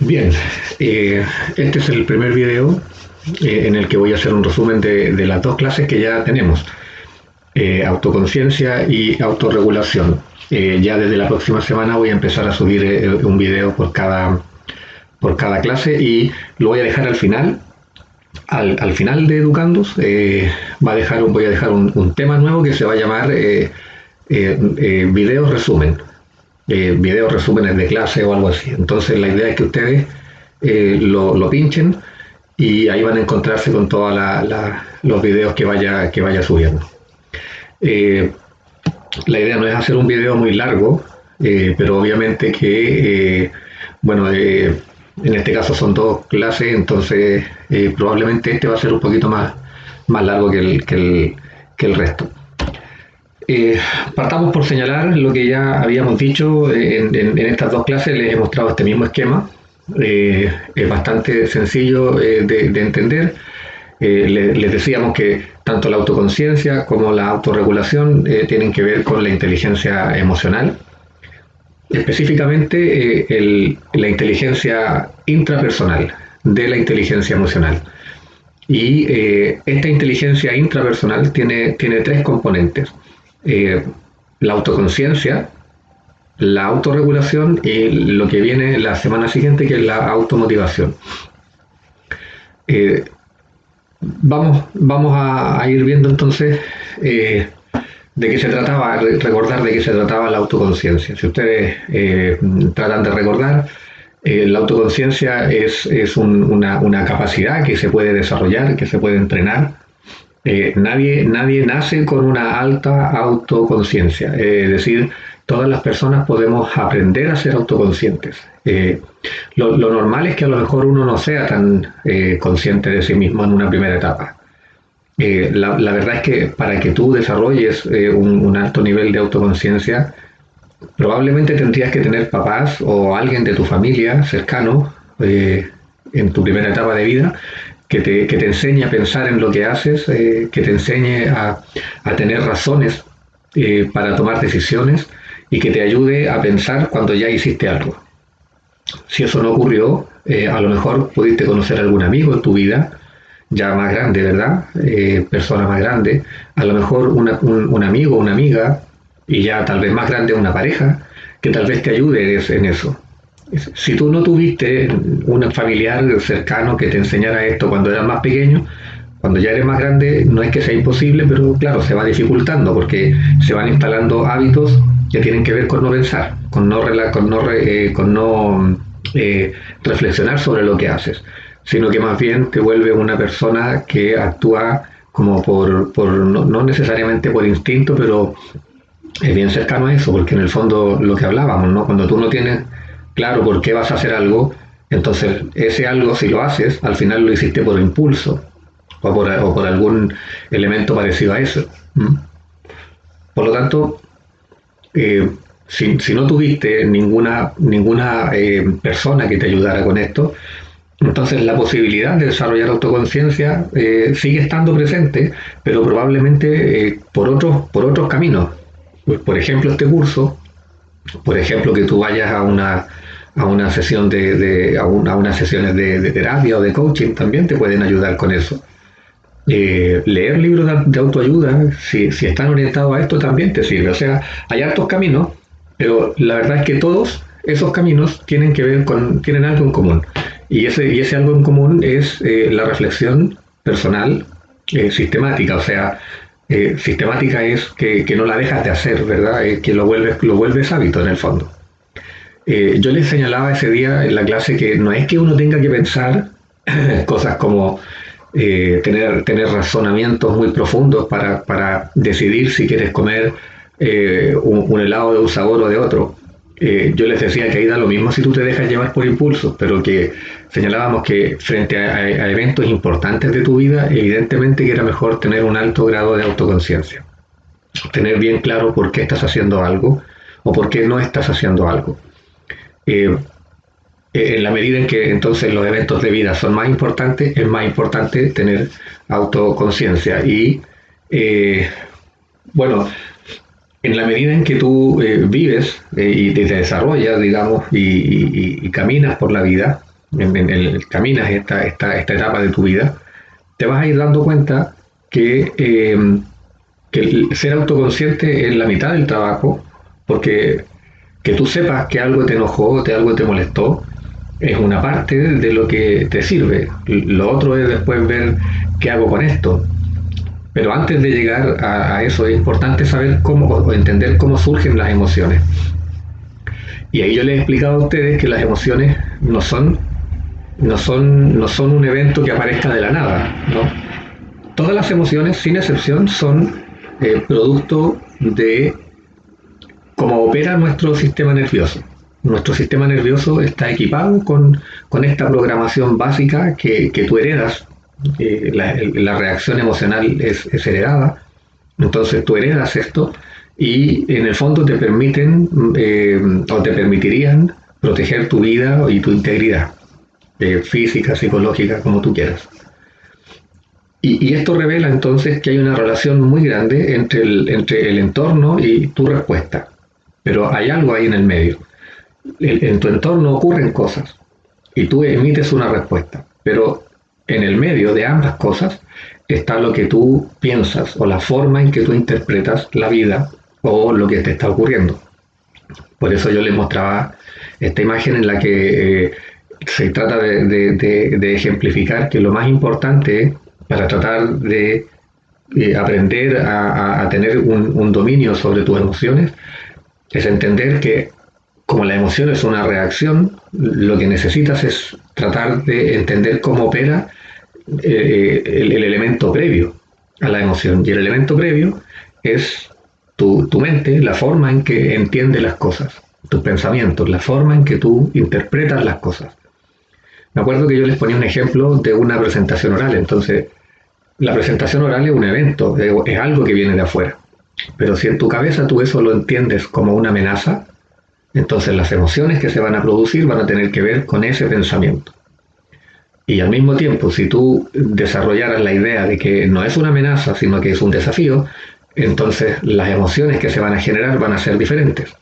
Bien, este es el primer video en el que voy a hacer un resumen de las dos clases que ya tenemos, autoconciencia y autorregulación. Ya desde la próxima semana voy a empezar a subir un video por cada clase y lo voy a dejar al final. Al final de Educandos voy a dejar un tema nuevo que se va a llamar videos resumen. Videos resúmenes de clase o algo así. Entonces la idea es que ustedes lo pinchen y ahí van a encontrarse con todos los videos que vaya subiendo. La idea no es hacer un video muy largo, pero obviamente que, en este caso son dos clases, entonces probablemente este va a ser un poquito más largo que el resto. Partamos por señalar lo que ya habíamos dicho en estas dos clases. Les he mostrado este mismo esquema. Es bastante sencillo de entender. Les decíamos que tanto la autoconciencia como la autorregulación tienen que ver con la inteligencia emocional, específicamente la inteligencia intrapersonal de la inteligencia emocional. Y esta inteligencia intrapersonal tiene tres componentes: la autoconciencia, la autorregulación y lo que viene la semana siguiente, que es la automotivación. Vamos a ir viendo entonces de qué se trataba, recordar de qué se trataba la autoconciencia. Si ustedes tratan de recordar, la autoconciencia es una capacidad que se puede desarrollar, que se puede entrenar. Nadie nace con una alta autoconciencia, es decir, todas las personas podemos aprender a ser autoconscientes. Lo normal es que a lo mejor uno no sea tan consciente de sí mismo en una primera etapa. La verdad es que para que tú desarrolles un alto nivel de autoconciencia, probablemente tendrías que tener papás o alguien de tu familia cercano en tu primera etapa de vida que te enseñe a pensar en lo que haces, que te enseñe a tener razones para tomar decisiones y que te ayude a pensar cuando ya hiciste algo. Si eso no ocurrió, a lo mejor pudiste conocer a algún amigo en tu vida, ya más grande, ¿verdad? Persona más grande, a lo mejor un amigo, una amiga, y ya tal vez más grande una pareja, que tal vez te ayude en eso. Si tú no tuviste un familiar cercano que te enseñara esto cuando eras más pequeño, cuando ya eres más grande no es que sea imposible, pero claro, se va dificultando porque se van instalando hábitos que tienen que ver con no pensar, con no reflexionar sobre lo que haces, sino que más bien te vuelve una persona que actúa como no necesariamente por instinto, pero es bien cercano a eso, porque en el fondo lo que hablábamos, ¿no? Cuando tú no tienes claro por qué vas a hacer algo, entonces ese algo, si lo haces, al final lo hiciste por impulso o por algún elemento parecido a eso. ¿Mm? Por lo tanto, si no tuviste ninguna persona que te ayudara con esto, entonces la posibilidad de desarrollar autoconciencia sigue estando presente, pero probablemente por otros caminos. Por ejemplo, este curso, por ejemplo, que tú vayas a una sesión a unas sesiones de terapia o de coaching, también te pueden ayudar con eso. Leer libros de autoayuda, si están orientados a esto, también te sirve. O sea, hay hartos caminos, pero la verdad es que todos esos caminos tienen algo en común. Y ese algo en común es la reflexión personal sistemática. O sea, sistemática es que no la dejas de hacer, ¿verdad? Que lo vuelves hábito en el fondo. Yo les señalaba ese día en la clase que no es que uno tenga que pensar cosas como tener razonamientos muy profundos para decidir si quieres comer un helado de un sabor o de otro. Yo les decía que ahí da lo mismo si tú te dejas llevar por impulsos, pero que señalábamos que frente a eventos importantes de tu vida, evidentemente que era mejor tener un alto grado de autoconciencia. Tener bien claro por qué estás haciendo algo o por qué no estás haciendo algo. En la medida en que entonces los eventos de vida son más importantes, es más importante tener autoconciencia. Y bueno, en la medida en que tú vives y te desarrollas, digamos, y caminas por la vida, caminas esta etapa de tu vida, te vas a ir dando cuenta que el ser autoconsciente es la mitad del trabajo, porque que tú sepas que algo te enojó, que algo te molestó, es una parte de lo que te sirve. Lo otro es después ver qué hago con esto. Pero antes de llegar a eso es importante saber cómo o entender cómo surgen las emociones. Y ahí yo les he explicado a ustedes que las emociones no son un evento que aparezca de la nada, ¿no? Todas las emociones, sin excepción, son producto de cómo opera nuestro sistema nervioso. Nuestro sistema nervioso está equipado con esta programación básica que tú heredas. La reacción emocional es heredada, entonces tú heredas esto y en el fondo te permiten o te permitirían proteger tu vida y tu integridad, física, psicológica, como tú quieras. Y esto revela entonces que hay una relación muy grande entre el entorno y tu respuesta. Pero hay algo ahí en el medio. En tu entorno ocurren cosas y tú emites una respuesta. Pero en el medio de ambas cosas está lo que tú piensas o la forma en que tú interpretas la vida o lo que te está ocurriendo. Por eso yo les mostraba esta imagen en la que se trata de ejemplificar que lo más importante para tratar de aprender a tener un dominio sobre tus emociones es entender que como la emoción es una reacción, lo que necesitas es tratar de entender cómo opera el elemento previo a la emoción. Y el elemento previo es tu mente, la forma en que entiende las cosas, tus pensamientos, la forma en que tú interpretas las cosas. Me acuerdo que yo les ponía un ejemplo de una presentación oral. Entonces, la presentación oral es un evento, es algo que viene de afuera. Pero si en tu cabeza tú eso lo entiendes como una amenaza, entonces las emociones que se van a producir van a tener que ver con ese pensamiento. Y al mismo tiempo, si tú desarrollaras la idea de que no es una amenaza, sino que es un desafío, entonces las emociones que se van a generar van a ser diferentes.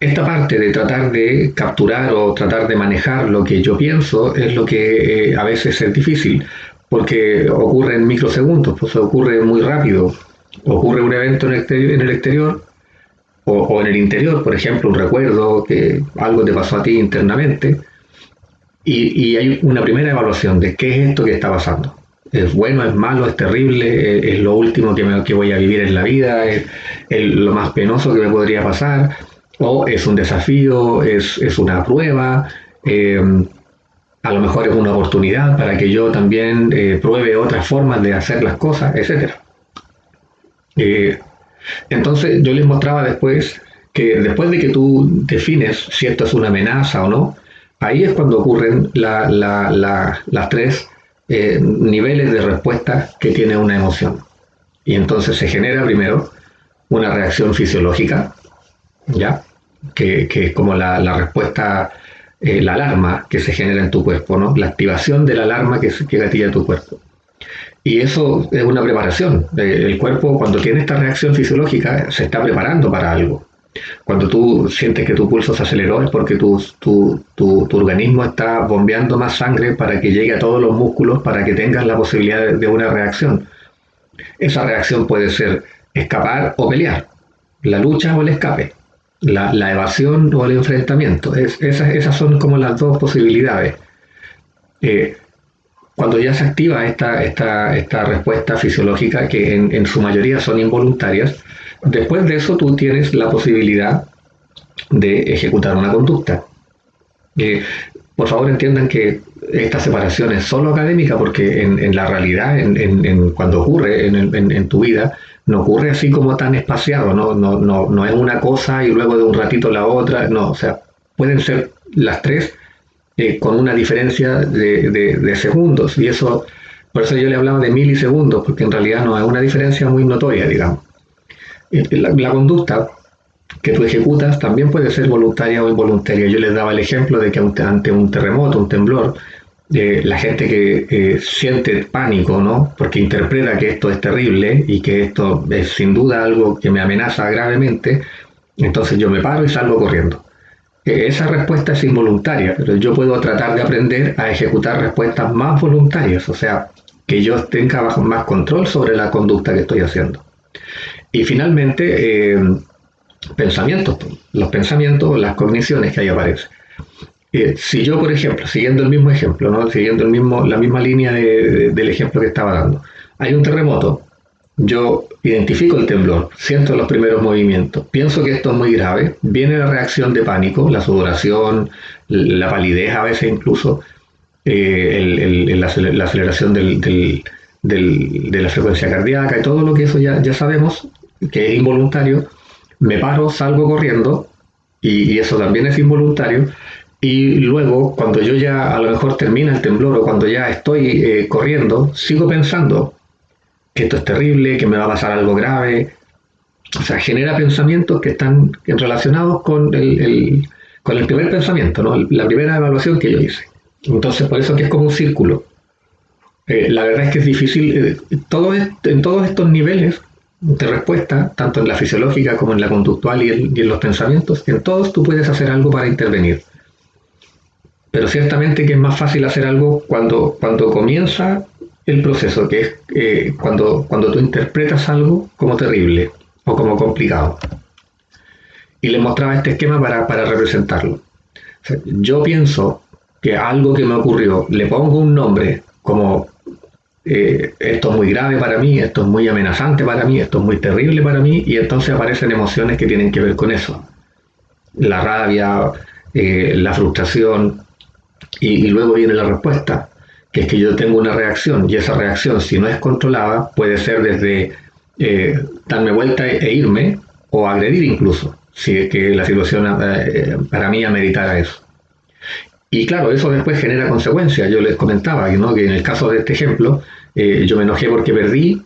Esta parte de tratar de capturar o tratar de manejar lo que yo pienso es lo que a veces es difícil, porque ocurre en microsegundos, pues ocurre muy rápido. Ocurre un evento en el exterior o en el interior, por ejemplo, un recuerdo, que algo te pasó a ti internamente, y hay una primera evaluación de qué es esto que está pasando. ¿Es bueno, es malo, es terrible, es lo último que voy a vivir en la vida, es lo más penoso que me podría pasar, o es un desafío, es una prueba, a lo mejor es una oportunidad para que yo también pruebe otras formas de hacer las cosas, etcétera? Entonces yo les mostraba después que después de que tú defines si esto es una amenaza o no, ahí es cuando ocurren las tres niveles de respuesta que tiene una emoción. Y entonces se genera primero una reacción fisiológica, ¿ya? Que es como la respuesta, la alarma que se genera en tu cuerpo, ¿no? La activación de la alarma que gatilla tu cuerpo. Y eso es una preparación. El cuerpo, cuando tiene esta reacción fisiológica, se está preparando para algo. Cuando tú sientes que tu pulso se aceleró es porque tu organismo está bombeando más sangre para que llegue a todos los músculos para que tengas la posibilidad de una reacción. Esa reacción puede ser escapar o pelear, la lucha o el escape, la evasión o el enfrentamiento. Esas son como las dos posibilidades. Eh, Cuando ya se activa esta respuesta fisiológica, que en su mayoría son involuntarias, después de eso tú tienes la posibilidad de ejecutar una conducta. Por favor entiendan que esta separación es solo académica porque en la realidad, cuando ocurre en tu vida, no ocurre así como tan espaciado, no es una cosa y luego de un ratito la otra, no, o sea, pueden ser las tres con una diferencia de segundos, y eso, por eso yo le hablaba de milisegundos, porque en realidad no es una diferencia muy notoria, digamos. La conducta que tú ejecutas también puede ser voluntaria o involuntaria. Yo les daba el ejemplo de que ante un terremoto, un temblor, la gente que siente pánico, ¿no? Porque interpreta que esto es terrible y que esto es sin duda algo que me amenaza gravemente, entonces yo me paro y salgo corriendo. esa respuesta es involuntaria, pero yo puedo tratar de aprender a ejecutar respuestas más voluntarias, o sea, que yo tenga más control sobre la conducta que estoy haciendo. Y finalmente, pensamientos, los pensamientos, las cogniciones que ahí aparecen. Si yo, por ejemplo, siguiendo el mismo ejemplo, ¿no? Siguiendo la misma línea del ejemplo que estaba dando, hay un terremoto, yo identifico el temblor, siento los primeros movimientos, pienso que esto es muy grave, viene la reacción de pánico, la sudoración, la palidez a veces incluso, la aceleración de la frecuencia cardíaca y todo lo que eso ya sabemos que es involuntario. Me paro, salgo corriendo y eso también es involuntario. Y luego, cuando yo ya a lo mejor termina el temblor o cuando ya estoy corriendo, sigo pensando que esto es terrible, que me va a pasar algo grave. O sea, genera pensamientos que están relacionados con el primer pensamiento, ¿no? La primera evaluación que yo hice. Entonces, por eso que es como un círculo. La verdad es que es difícil, en todos estos niveles de respuesta, tanto en la fisiológica como en la conductual y en los pensamientos, en todos tú puedes hacer algo para intervenir. Pero ciertamente que es más fácil hacer algo cuando comienza el proceso, que es cuando tú interpretas algo como terrible o como complicado. Y le mostraba este esquema para representarlo. O sea, yo pienso que algo que me ocurrió, le pongo un nombre como esto es muy grave para mí, esto es muy amenazante para mí, esto es muy terrible para mí, y entonces aparecen emociones que tienen que ver con eso. La rabia, la frustración, y luego viene la respuesta, que es que yo tengo una reacción, y esa reacción, si no es controlada, puede ser desde darme vuelta e irme, o agredir incluso, si es que la situación para mí ameritara eso. Y claro, eso después genera consecuencias. Yo les comentaba, ¿no?, que en el caso de este ejemplo, yo me enojé porque perdí,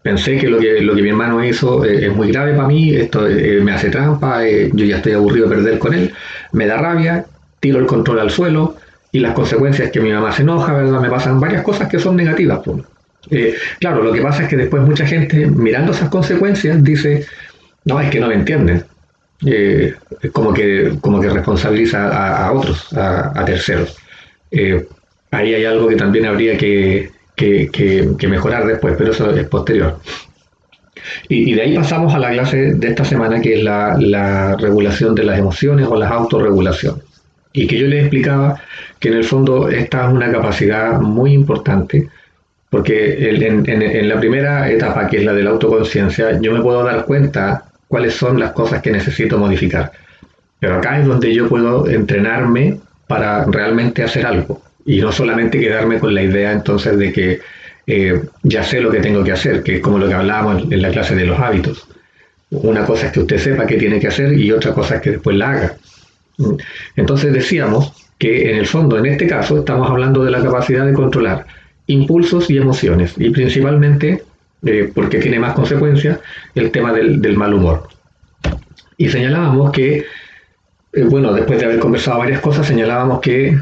pensé que lo que mi hermano hizo es muy grave para mí, esto me hace trampa, yo ya estoy aburrido de perder con él, me da rabia, tiro el control al suelo y las consecuencias es que mi mamá se enoja, ¿verdad? Me pasan varias cosas que son negativas. Pues. Claro, lo que pasa es que después mucha gente mirando esas consecuencias dice, no, es que no me entienden. Como que responsabiliza a otros, a terceros. Eh, Ahí hay algo que también habría que mejorar después, pero eso es posterior. Y de ahí pasamos a la clase de esta semana, que es la regulación de las emociones o la autorregulación. Y que yo les explicaba que en el fondo esta es una capacidad muy importante, porque en la primera etapa, que es la de la autoconciencia, yo me puedo dar cuenta cuáles son las cosas que necesito modificar. Pero acá es donde yo puedo entrenarme para realmente hacer algo y no solamente quedarme con la idea entonces de que ya sé lo que tengo que hacer, que es como lo que hablábamos en la clase de los hábitos. Una cosa es que usted sepa qué tiene que hacer y otra cosa es que después la haga. Entonces decíamos que en el fondo, en este caso, estamos hablando de la capacidad de controlar impulsos y emociones, y principalmente, porque tiene más consecuencias, el tema del mal humor. Y señalábamos que, bueno, después de haber conversado varias cosas, señalábamos que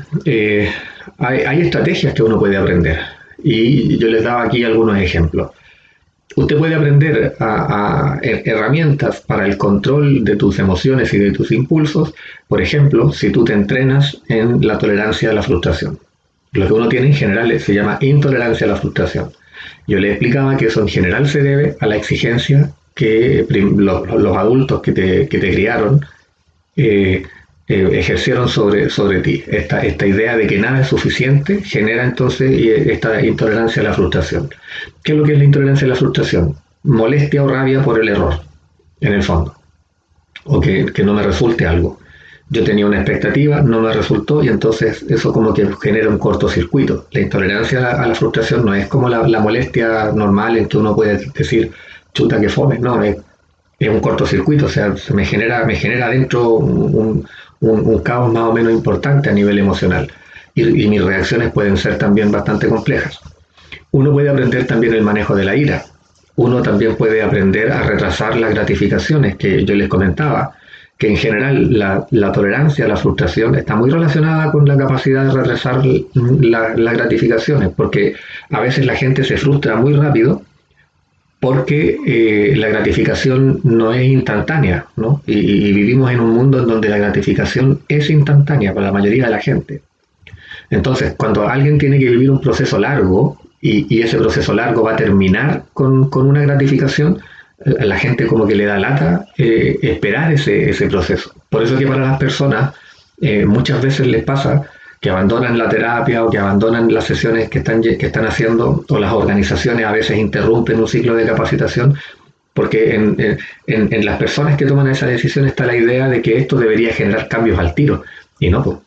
hay estrategias que uno puede aprender. Y yo les daba aquí algunos ejemplos. Usted puede aprender a herramientas para el control de tus emociones y de tus impulsos, por ejemplo, si tú te entrenas en la tolerancia a la frustración. Lo que uno tiene en general se llama intolerancia a la frustración. Yo le explicaba que eso en general se debe a la exigencia que los adultos que te criaron ejercieron sobre ti. Esta idea de que nada es suficiente genera entonces esta intolerancia a la frustración. ¿Qué es lo que es la intolerancia a la frustración? Molestia o rabia por el error, en el fondo. O que no me resulte algo. Yo tenía una expectativa, no me resultó, y entonces eso como que genera un cortocircuito. La intolerancia a la frustración no es como la molestia normal en que uno puede decir, chuta que fome, no, es un cortocircuito, o sea, me genera dentro un caos más o menos importante a nivel emocional. Y mis reacciones pueden ser también bastante complejas. Uno puede aprender también el manejo de la ira. Uno también puede aprender a retrasar las gratificaciones, que yo les comentaba, que en general la tolerancia a la frustración está muy relacionada con la capacidad de retrasar las gratificaciones, porque a veces la gente se frustra muy rápido porque la gratificación no es instantánea, ¿no? Y vivimos en un mundo en donde la gratificación es instantánea para la mayoría de la gente. Entonces, cuando alguien tiene que vivir un proceso largo y ese proceso largo va a terminar con una gratificación, la gente como que le da lata esperar ese proceso. Por eso que para las personas muchas veces les pasa que abandonan la terapia o que abandonan las sesiones que están haciendo, o las organizaciones a veces interrumpen un ciclo de capacitación, porque en las personas que toman esa decisión está la idea de que esto debería generar cambios al tiro, y no, pues,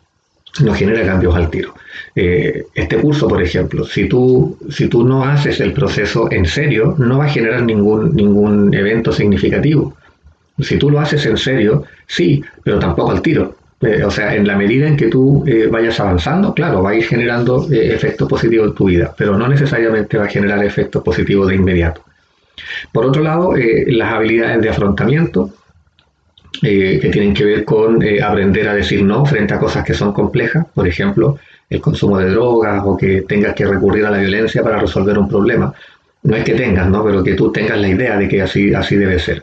no genera cambios al tiro. Este curso, por ejemplo, si tú no haces el proceso en serio, no va a generar ningún evento significativo. Si tú lo haces en serio, sí, pero tampoco al tiro. O sea, en la medida en que tú vayas avanzando, claro, va a ir generando efectos positivos en tu vida, pero no necesariamente va a generar efectos positivos de inmediato. Por otro lado, las habilidades de afrontamiento, que tienen que ver con aprender a decir no frente a cosas que son complejas, por ejemplo, el consumo de drogas o que tengas que recurrir a la violencia para resolver un problema. No es que tengas, ¿no? Pero que tú tengas la idea de que así debe ser.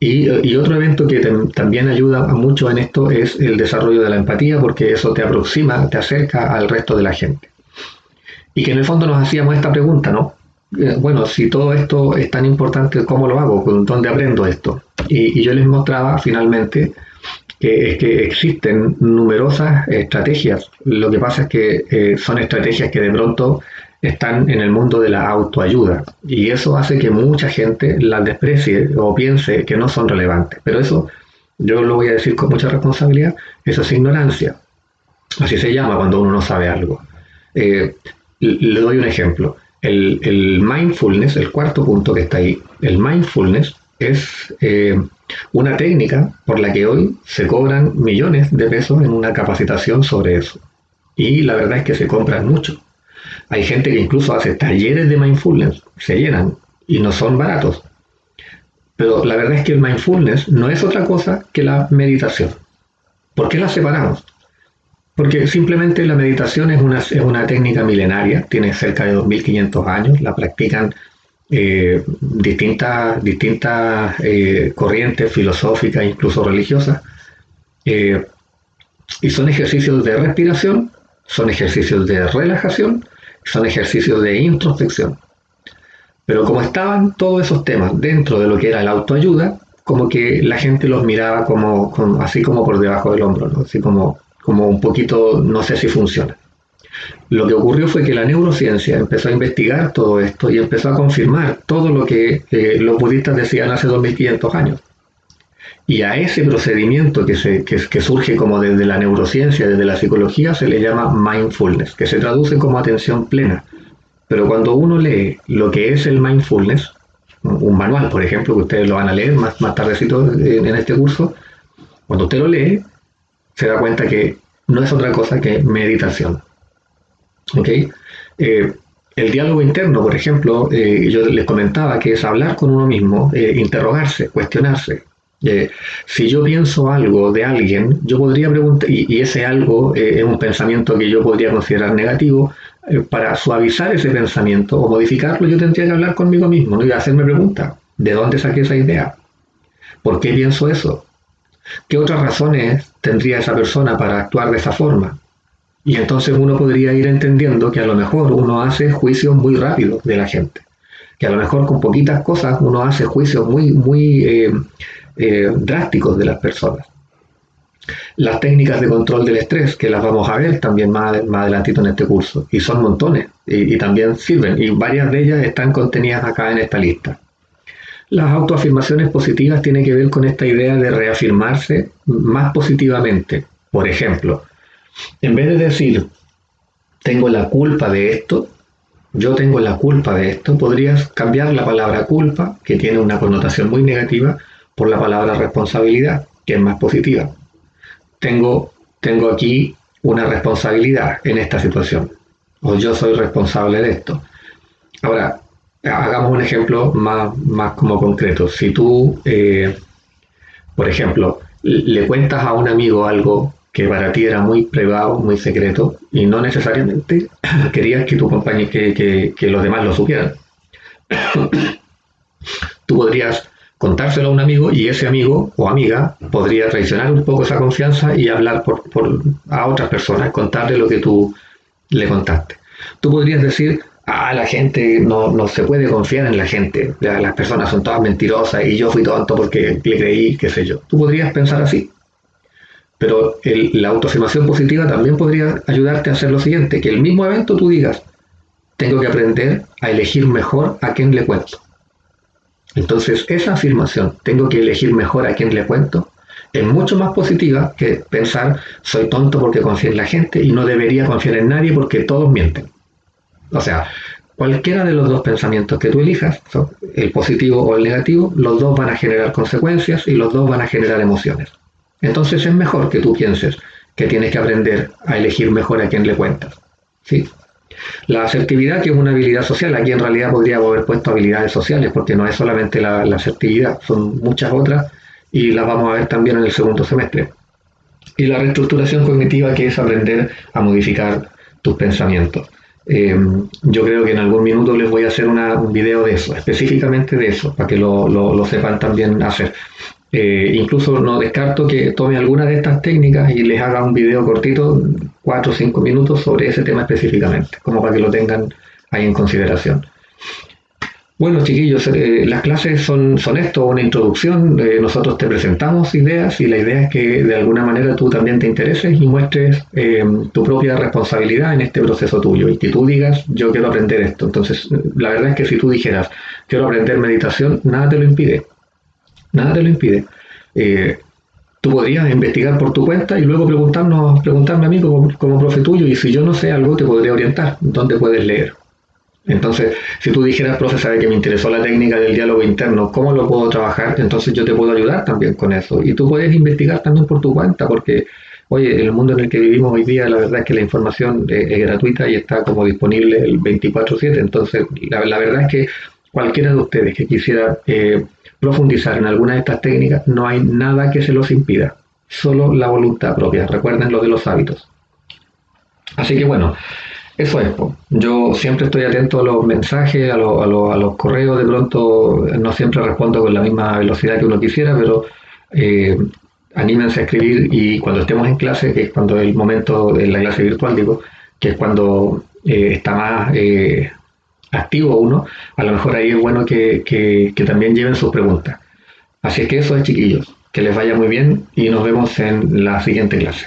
Y otro evento que también ayuda mucho en esto es el desarrollo de la empatía, porque eso te aproxima, te acerca al resto de la gente. Y que en el fondo nos hacíamos esta pregunta, ¿no? Bueno, si todo esto es tan importante, ¿cómo lo hago? ¿Dónde aprendo esto? Y yo les mostraba finalmente que existen numerosas estrategias. Lo que pasa es que son estrategias que de pronto están en el mundo de la autoayuda, y eso hace que mucha gente las desprecie o piense que no son relevantes. Pero eso, yo lo voy a decir con mucha responsabilidad, eso es ignorancia. Así se llama cuando uno no sabe algo. Eh, Le doy un ejemplo. El mindfulness, el cuarto punto que está ahí, el mindfulness es una técnica por la que hoy se cobran millones de pesos en una capacitación sobre eso. Y la verdad es que se compran mucho. Hay gente que incluso hace talleres de mindfulness, se llenan y no son baratos. Pero la verdad es que el mindfulness no es otra cosa que la meditación. ¿Por qué la separamos? Porque simplemente la meditación es una técnica milenaria, tiene cerca de 2500 años, la practican distintas corrientes filosóficas, incluso religiosas, eh, y son ejercicios de respiración, son ejercicios de relajación, son ejercicios de introspección. Pero como estaban todos esos temas dentro de lo que era la autoayuda, como que la gente los miraba así como por debajo del hombro, ¿no? Así como un poquito, no sé si funciona. Lo que ocurrió fue que la neurociencia empezó a investigar todo esto y empezó a confirmar todo lo que los budistas decían hace 2500 años. Y a ese procedimiento que surge como desde la neurociencia, desde la psicología, se le llama mindfulness, que se traduce como atención plena. Pero cuando uno lee lo que es el mindfulness, un manual, por ejemplo, que ustedes lo van a leer más tardecito en este curso, cuando usted lo lee, se da cuenta que no es otra cosa que meditación. ¿Ok? El diálogo interno, por ejemplo, yo les comentaba que es hablar con uno mismo, interrogarse, cuestionarse. Si yo pienso algo de alguien, yo podría preguntar, y ese algo es un pensamiento que yo podría considerar negativo, para suavizar ese pensamiento o modificarlo, yo tendría que hablar conmigo mismo, ¿no? Y hacerme preguntas. ¿De dónde saqué esa idea? ¿Por qué pienso eso? ¿Qué otras razones tendría esa persona para actuar de esa forma? Y entonces uno podría ir entendiendo que a lo mejor uno hace juicios muy rápidos de la gente, que a lo mejor con poquitas cosas uno hace juicios muy drásticos de las personas. Las técnicas de control del estrés, que las vamos a ver también más adelantito en este curso, y son montones, y también sirven, y varias de ellas están contenidas acá en esta lista. Las autoafirmaciones positivas tienen que ver con esta idea de reafirmarse más positivamente. Por ejemplo, en vez de decir, tengo la culpa de esto, yo tengo la culpa de esto, podrías cambiar la palabra culpa, que tiene una connotación muy negativa, por la palabra responsabilidad, que es más positiva. Tengo aquí una responsabilidad en esta situación, o yo soy responsable de esto. Ahora, hagamos un ejemplo más como concreto. Si tú, por ejemplo, le cuentas a un amigo algo que para ti era muy privado, muy secreto, y no necesariamente querías que tu compañero, que los demás lo supieran. Tú podrías contárselo a un amigo y ese amigo o amiga podría traicionar un poco esa confianza y hablar a otras personas, contarle lo que tú le contaste. Tú podrías decir, la gente no se puede confiar en la gente, las personas son todas mentirosas y yo fui tonto porque le creí, qué sé yo. Tú podrías pensar así, pero la autoafirmación positiva también podría ayudarte a hacer lo siguiente, que el mismo evento tú digas, tengo que aprender a elegir mejor a quién le cuento. Entonces, esa afirmación, tengo que elegir mejor a quién le cuento, es mucho más positiva que pensar, soy tonto porque confío en la gente y no debería confiar en nadie porque todos mienten. O sea, cualquiera de los dos pensamientos que tú elijas, el positivo o el negativo, los dos van a generar consecuencias y los dos van a generar emociones. Entonces es mejor que tú pienses que tienes que aprender a elegir mejor a quién le cuentas. ¿Sí? La asertividad, que es una habilidad social, aquí en realidad podría haber puesto habilidades sociales, porque no es solamente la asertividad, son muchas otras y las vamos a ver también en el segundo semestre. Y la reestructuración cognitiva, que es aprender a modificar tus pensamientos. Yo creo que en algún minuto les voy a hacer un video de eso, específicamente de eso, para que lo sepan también hacer. Incluso no descarto que tome alguna de estas técnicas y les haga un video cortito, 4 o 5 minutos, sobre ese tema específicamente, como para que lo tengan ahí en consideración. Bueno, chiquillos, las clases son esto, una introducción. Nosotros te presentamos ideas y la idea es que de alguna manera tú también te intereses y muestres tu propia responsabilidad en este proceso tuyo y que tú digas, yo quiero aprender esto. Entonces, la verdad es que si tú dijeras, quiero aprender meditación, nada te lo impide. Nada te lo impide. Eh, Tú podrías investigar por tu cuenta y luego preguntarme a mí como profe tuyo, y si yo no sé algo te podría orientar dónde puedes leer. Entonces, si tú dijeras, profe, sabe que me interesó la técnica del diálogo interno, ¿cómo lo puedo trabajar? Entonces yo te puedo ayudar también con eso. Y tú puedes investigar también por tu cuenta, porque, oye, en el mundo en el que vivimos hoy día, la verdad es que la información es gratuita y está como disponible el 24/7. Entonces, la verdad es que cualquiera de ustedes que quisiera profundizar en alguna de estas técnicas, no hay nada que se los impida, solo la voluntad propia. Recuerden lo de los hábitos. Así que bueno, eso es. Yo siempre estoy atento a los mensajes, a los correos. De pronto no siempre respondo con la misma velocidad que uno quisiera, pero eh, anímense a escribir, y cuando estemos en clase, que es cuando el momento en la clase virtual, digo, que es cuando está más activo uno, a lo mejor ahí es bueno que también lleven sus preguntas. Así es que eso es, chiquillos. Que les vaya muy bien y nos vemos en la siguiente clase.